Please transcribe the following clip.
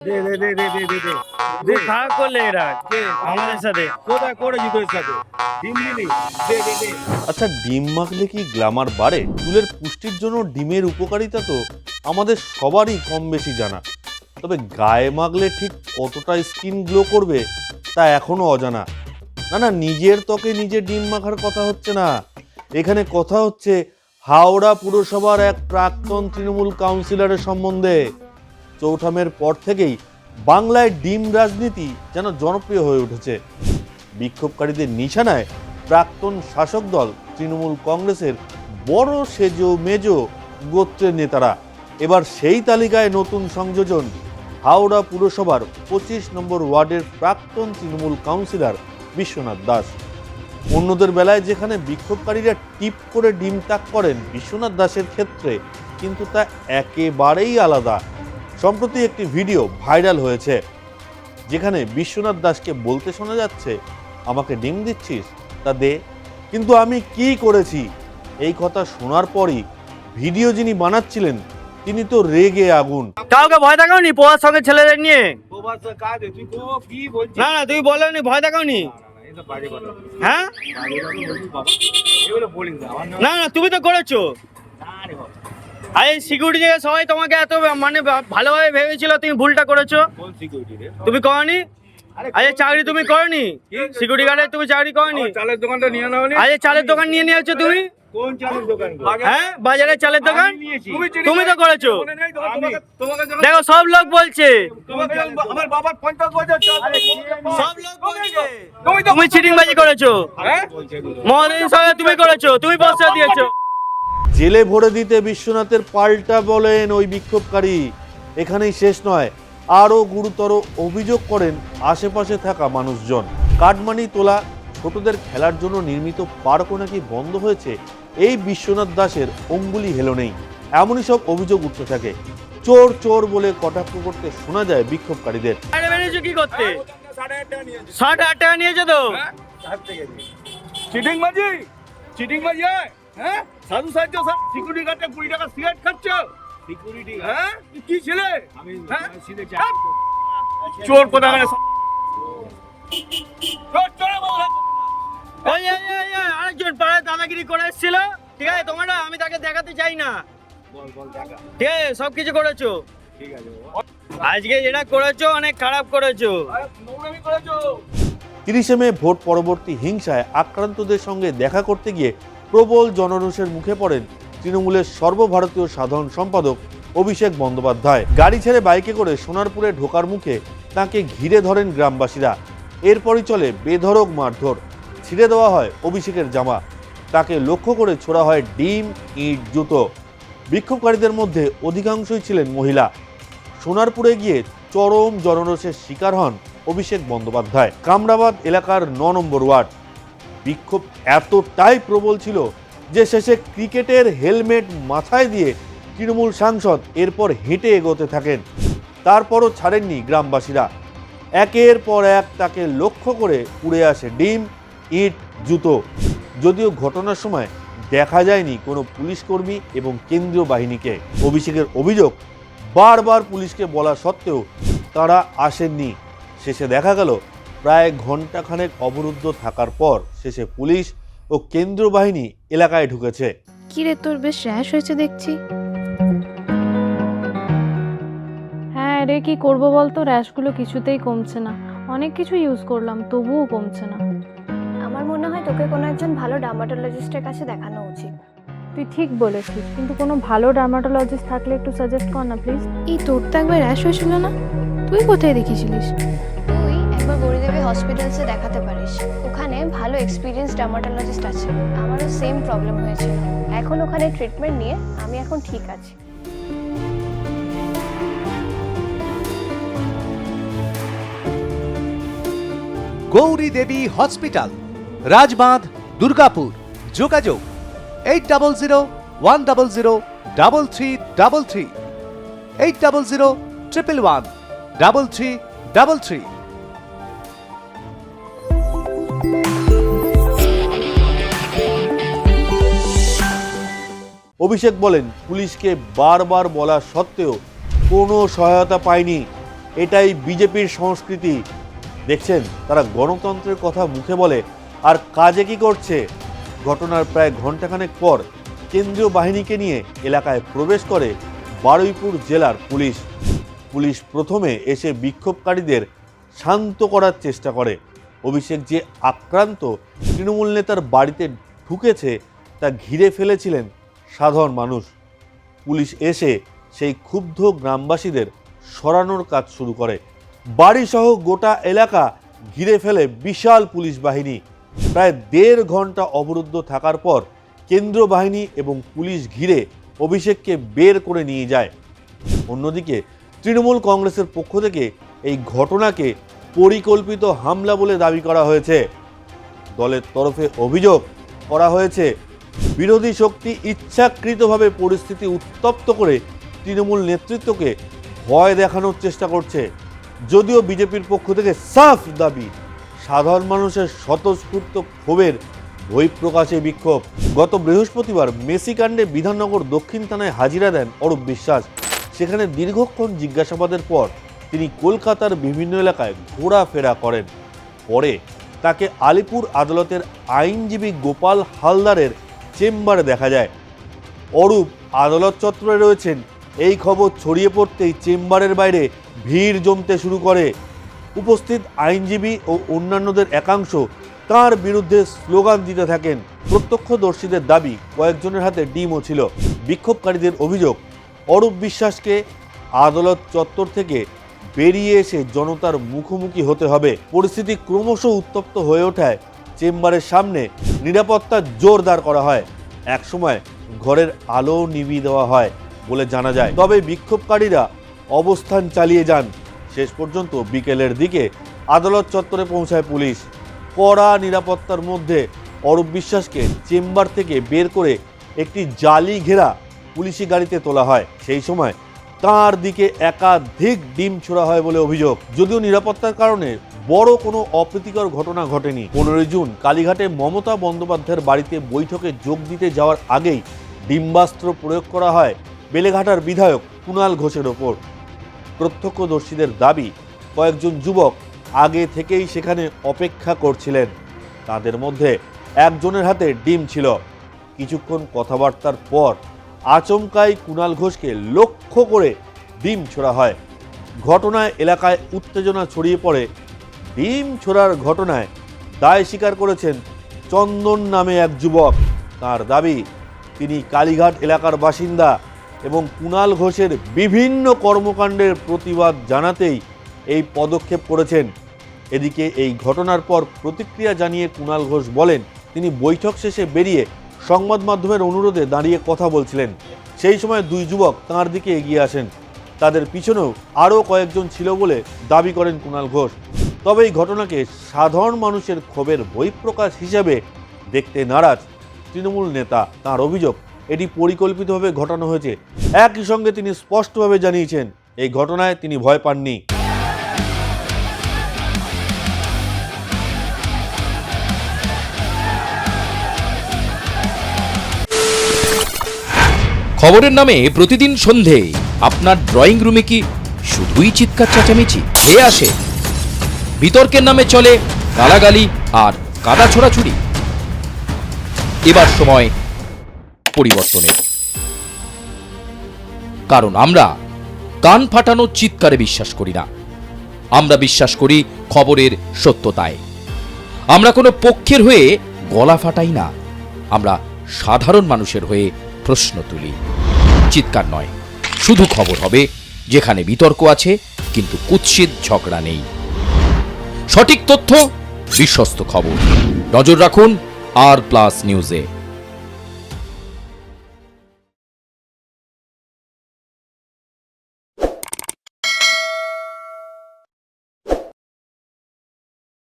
দে দে দে দে দে দে দে দে খারাপ করলে এরা কে আমাদের সাথে। কোথায় করেছি তোর সাথে ডিম দিলি দে দে দে আচ্ছা, ডিম মাখলে কি গ্ল্যামার বাড়ে? চুলের পুষ্টির জন্য ডিমের উপকারিতা তো আমাদের সবারই কম বেশি জানা, তবে গায়ে মাখলে ঠিক কতটা স্কিন গ্লো করবে তা এখনো অজানা। না না, নিজের ত্বকে নিজে ডিম মাখার কথা হচ্ছে না, এখানে কথা হচ্ছে হাওড়া পুরসভার এক প্রাক্তন তৃণমূল কাউন্সিলরের সম্বন্ধে। চৌঠামের পর থেকেই বাংলায় ডিম রাজনীতি যেন জনপ্রিয় হয়ে উঠেছে। বিক্ষোভকারীদের নিশানায় প্রাক্তন শাসক দল তৃণমূল কংগ্রেসের বড় সেজো মেজো গোত্রের নেতারা। এবার সেই তালিকায় নতুন সংযোজন হাওড়া পুরসভার 25 নম্বর ওয়ার্ডের প্রাক্তন তৃণমূল কাউন্সিলর বিশ্বনাথ দাস। অন্যদের বেলায় যেখানে বিক্ষোভকারীরা টিপ করে ডিম তাক করেন, বিশ্বনাথ দাসের ক্ষেত্রে কিন্তু তা একেবারেই আলাদা। সম্প্রতি একটি ভিডিও ভাইরাল হয়েছে যেখানে বিশ্বনাথ দাসকে বলতে শোনা যাচ্ছে, আমাকে ডিম দিচ্ছিস তা দে। কিন্তু আমি কি করেছি? এই কথা শোনার পরই ভিডিও যিনি বানাচ্ছিলেন তিনি তো রেগে আগুন। কাউকে ভয় দেখাও নি পোয়ার সঙ্গে ছেলেদের নিয়ে? বাবা তো কাজ তুই তো কি বলছিস না না, তুমি বলো নি, ভয় দেখাও নি? এই তো বাজে কথা হ্যাঁ, বাজে কথা বলছিস বাবা এগুলো বলিস না আমার না না, তুমি তো করেছো। না রে বাবা আরে সিকিউরিটি থেকে সবাই তোমাকে এত মানে ভালোভাবে ভেবেছিল, তুমি ভুলটা করেছো। কোন সিকিউরিটি রে তুমি করনি? আরে চাকরি তুমি করনি, সিকিউরিটি গার্ডে তুমি চাকরি করনি। আমার চালের দোকানটা নিয়ে নাও নি আরে চালের দোকান নিয়ে নিয়েছো তুমি? কোন চালের দোকান গো? হ্যাঁ, বাজারে চালের দোকান আমি নিয়েছি। তুমি তো করেছো। মনে নেই তোমাকে তোমাকে যখন দেখো সব লোক বলছে, তোমাকে আমার বাবার 50 বছর চাল সব লোক বলছে তুমি তো তুমি চিটিংবাজি করেছো। হ্যাঁ মহাদিন সঙ্গে তুমি করেছো, তুমি পয়সা দিয়েছো। জেলে ভরে দিতে বিশ্বনাথের পাল্টা বলেন ওই বিক্ষোভকারী। এখানেই শেষ নয়, আরও গুরুতর অভিযোগ করেন আশেপাশে থাকা মানুষজন। কাটমানি তোলা, ছোটদের খেলার জন্য নির্মিত পার্কও নাকি বন্ধ হয়েছে। এই বিশ্বনাথ দাসের অঙ্গুলি হেলো নেই, এমনই সব অভিযোগ উঠতে থাকে। চোর চোর বলে কটাক্ষ করতে শোনা যায় বিক্ষোভকারীদের। বাইরে বেরিয়েছো কি করতে? 8.5 টাকা নিয়েছে 60,000 টাকা নিয়েছো তো। চিটিং বাজি হ্যাঁ সাধু সাহায্য সিকিউরিটি গার্ডে 20 টাকা সিগারেট খাচ্ছ সিকিউরিটি হ্যাঁ তুই কি ছিলে আমি সিধে চাই চোর কোথাকার চোর চোর বল ওই আরেকজন পাড়ায় দাদাগিরি করে এসেছিল, ঠিক আছে? তোমরা আমি তাকে দেখাতে চাই না, বল টাকা ঠিক আছে? সবকিছু করেছো, ঠিক আছে আজকে যেটা করেছো অনেক খারাপ করেছো। আরে নোংরামি করেছো। 30 মে ভোট পরবর্তী হিংসায় আক্রান্তদের সঙ্গে দেখা করতে গিয়ে প্রবল জনরোষের মুখে পড়েন তৃণমূলের সর্বভারতীয় সাধারণ সম্পাদক অভিষেক বন্দ্যোপাধ্যায়। গাড়ি ছেড়ে বাইকে করে সোনারপুরে ঢোকার মুখে তাকে ঘিরে ধরেন গ্রামবাসীরা। এরপরই চলে বেধড়ক মারধর, ছিঁড়ে দেওয়া হয় অভিষেকের জামা, তাকে লক্ষ্য করে ছোড়া হয় ডিম, ইট, জুতো। বিক্ষোভকারীদের মধ্যে অধিকাংশই ছিলেন মহিলা। সোনারপুরে গিয়ে চরম জনরোষের শিকার হন অভিষেক বন্দ্যোপাধ্যায়। কামরাবাদ এলাকার 9 নম্বর ওয়ার্ড। বিক্ষোভ এতটাই প্রবল ছিল যে শেষে ক্রিকেটের হেলমেট মাথায় দিয়ে তৃণমূল সাংসদ এরপর হেঁটে এগোতে থাকেন। তারপরও ছাড়েননি গ্রামবাসীরা, একের পর এক তাকে লক্ষ্য করে উড়ে আসে ডিম, ইট, জুতো। যদিও ঘটনার সময় দেখা যায়নি কোনো পুলিশ কর্মী এবং কেন্দ্রীয় বাহিনীকে। অভিষেকের অভিযোগ, বারবার পুলিশকে বলা সত্ত্বেও তারা আসেননি। শেষে দেখা গেল প্রায় ঘণ্টাখানেক অবরুদ্ধ থাকার পর শেষে পুলিশ ও কেন্দ্রীয় বাহিনী এলাকায় ঢুকেছে। কিরে, তোর বেশ র্যাশ হয়েছে দেখছি। হ্যাঁ রে, কি করবো বলতো, র্যাশগুলো কিছুতেই কমছে না। অনেক কিছু ইউজ করলাম তবুও কমছে না। আমার মনে হয় তোকে কোনো একজন ভালো ডার্মাটোলজিস্টের কাছে দেখানো উচিত। তুই ঠিক বলেছিস, কিন্তু কোনো ভালো ডার্মাটোলজিস্ট থাকলে একটু সাজেস্ট কর না প্লিজ। এই তোর তো একবার র্যাশ হয়েছিল না? তুই কোথায় দেখিয়েছিলিস? তুই একবার গৌরীদেবী হসপিটালসে দেখাতে পারিস, ওখানে ভালো এক্সপিরিয়েন্স ডার্মাটোলজিস্ট আছে। আমারও সেম প্রবলেম হয়েছিল, এখন ওখানে ট্রিটমেন্ট নিয়ে আমি এখন ঠিক আছি। গৌরী দেবী হসপিটাল, রাজবাঁধ, দুর্গাপুর। যোগাযোগ 8001003333, 8001113333। অভিষেক বলেন, পুলিশকে বারবার বলা সত্ত্বেও কোনো সহায়তা পায়নি। এটাই বিজেপির সংস্কৃতি। দেখছেন তারা গণতন্ত্রের কথা মুখে বলে আর কাজে কি করছে। ঘটনার প্রায় ঘণ্টাখানেক পর কেন্দ্রীয় বাহিনীকে নিয়ে এলাকায় প্রবেশ করে বারুইপুর জেলার পুলিশ। পুলিশ প্রথমে এসে বিক্ষোভকারীদের শান্ত করার চেষ্টা করে। অভিষেক যে আক্রান্ত তৃণমূল নেতার বাড়িতে ঢুকেছে তা ঘিরে ফেলেছিলেন সাধারণ মানুষ। পুলিশ এসে সেই ক্ষুব্ধ গ্রামবাসীদের সরানোর কাজ শুরু করে। বাড়িসহ গোটা এলাকা ঘিরে ফেলে বিশাল পুলিশ বাহিনী। প্রায় 1.5 ঘন্টা অবরুদ্ধ থাকার পর কেন্দ্রীয় বাহিনী এবং পুলিশ ঘিরে অভিষেককে বের করে নিয়ে যায়। অন্যদিকে তৃণমূল কংগ্রেসের পক্ষ থেকে এই ঘটনাকে পরিকল্পিত হামলা বলে দাবি করা হয়েছে। দলের তরফে অভিযোগ করা হয়েছে বিরোধী শক্তি ইচ্ছাকৃতভাবে পরিস্থিতি উত্তপ্ত করে তৃণমূল নেতৃত্বকে ভয় দেখানোর চেষ্টা করছে। যদিও বিজেপির পক্ষ থেকে সাফ দাবি সাধারণ মানুষের স্বতঃস্ফূর্ত ক্ষোভের বহিঃপ্রকাশে বিক্ষোভ। গত বৃহস্পতিবার মেসিকাণ্ডে বিধাননগর দক্ষিণ থানায় হাজিরা দেন অরূপ বিশ্বাস। সেখানে দীর্ঘক্ষণ জিজ্ঞাসাবাদের পর তিনি কলকাতার বিভিন্ন এলাকায় ঘোরাফেরা করেন। পরে তাকে আলিপুর আদালতের আইনজীবী গোপাল হালদারের চেম্বারে দেখা যায়। অরূপ আদালত চত্বরে রয়েছেন। এই খবর ছড়িয়ে পড়তেই চেম্বারের বাইরে ভিড় জমতে শুরু করে। উপস্থিত আইনজীবী ও অন্যান্যদের একাংশ তার বিরুদ্ধে স্লোগান দিতে থাকেন। প্রত্যক্ষদর্শীদের দাবি কয়েকজনের হাতে ডিমও ছিল। বিক্ষোভকারীদের অভিযোগ অরূপ বিশ্বাসকে আদালত চত্বর থেকে বেরিয়ে এসে জনতার মুখোমুখি হতে হবে। পরিস্থিতি ক্রমশ উত্তপ্ত হয়ে ওঠায় চেম্বারের সামনে নিরাপত্তা জোরদার করা হয়। একসময় ঘরের আলো নিভিয়ে দেওয়া হয় বলে জানা যায়। তবে বিক্ষোভকারীরা অবস্থান চালিয়ে যান। শেষ পর্যন্ত বিকেলের দিকে আদালত চত্বরে পৌঁছায় পুলিশ। কড়া নিরাপত্তার মধ্যে অরূপ বিশ্বাসকে চেম্বার থেকে বের করে একটি জালি ঘেরা পুলিশি গাড়িতে তোলা হয়। সেই সময় তার দিকে একাধিক ডিম ছোড়া হয় বলে অভিযোগ। যদিও নিরাপত্তার কারণে বড় কোনো অপ্রীতিকর ঘটনা ঘটেনি। 15 জুন কালীঘাটে মমতা বন্দ্যোপাধ্যায়ের বাড়িতে বৈঠকে যোগ দিতে যাওয়ার আগেই ডিম্বাস্ত্র প্রয়োগ করা হয় বেলেঘাটার বিধায়ক কুণাল ঘোষের ওপর। প্রত্যক্ষদর্শীদের দাবি কয়েকজন যুবক আগে থেকেই সেখানে অপেক্ষা করছিলেন। তাদের মধ্যে একজনের হাতে ডিম ছিল। কিছুক্ষণ কথাবার্তার পর আচমকাই কুণাল ঘোষকে লক্ষ্য করে ডিম ছোড়া হয়। ঘটনায় এলাকায় উত্তেজনা ছড়িয়ে পড়ে। ডিম ছোড়ার ঘটনায় দায় স্বীকার করেছেন চন্দন নামে এক যুবক। তার দাবি তিনি কালীঘাট এলাকার বাসিন্দা এবং কুণাল ঘোষের বিভিন্ন কর্মকাণ্ডের প্রতিবাদ জানাতেই এই পদক্ষেপ করেছেন। এদিকে এই ঘটনার পর প্রতিক্রিয়া জানিয়ে কুণাল ঘোষ বলেন তিনি বৈঠক শেষে বেরিয়ে সংবাদ মাধ্যমের অনুরোধে দাঁড়িয়ে কথা বলছিলেন। সেই সময় 2 যুবক তাঁর দিকে এগিয়ে আসেন। তাদের পিছনেও আরও কয়েকজন ছিল বলে দাবি করেন কুণাল ঘোষ। তবে এই ঘটনাকে সাধারণ মানুষের ক্ষোভের বহিঃপ্রকাশ হিসেবে দেখতে নারাজ তৃণমূল নেতা। তাঁর অভিযোগ এটি পরিকল্পিতভাবে ঘটানো হয়েছে। একই সঙ্গে তিনি স্পষ্টভাবে জানিয়েছেন এই ঘটনায় তিনি ভয় পাননি। খবরের নামে প্রতিদিন সন্ধে আপনার ড্রয়িং রুমে কি শুধুই চিৎকার চেঁচামেচি খেয়ে আসে? বিতর্কের নামে চলে গালাগালি আর কাদা ছোড়াছুড়ি। এবার সময় পরিবর্তনের, কারণ আমরা কান ফাটানো চিৎকারে বিশ্বাস করি না। আমরা বিশ্বাস করি খবরের সত্যতায়। আমরা কোনো পক্ষের হয়ে গলা ফাটাই না। আমরা সাধারণ মানুষের হয়ে প্রশ্ন তুলি। চিৎকার নয়, শুধু খবর হবে যেখানে বিতর্ক আছে কিন্তু কুৎসিত ঝগড়া নেই। সঠিক তথ্য, বিশ্বস্ত খবর। নজর রাখুন আর প্লাস নিউজে।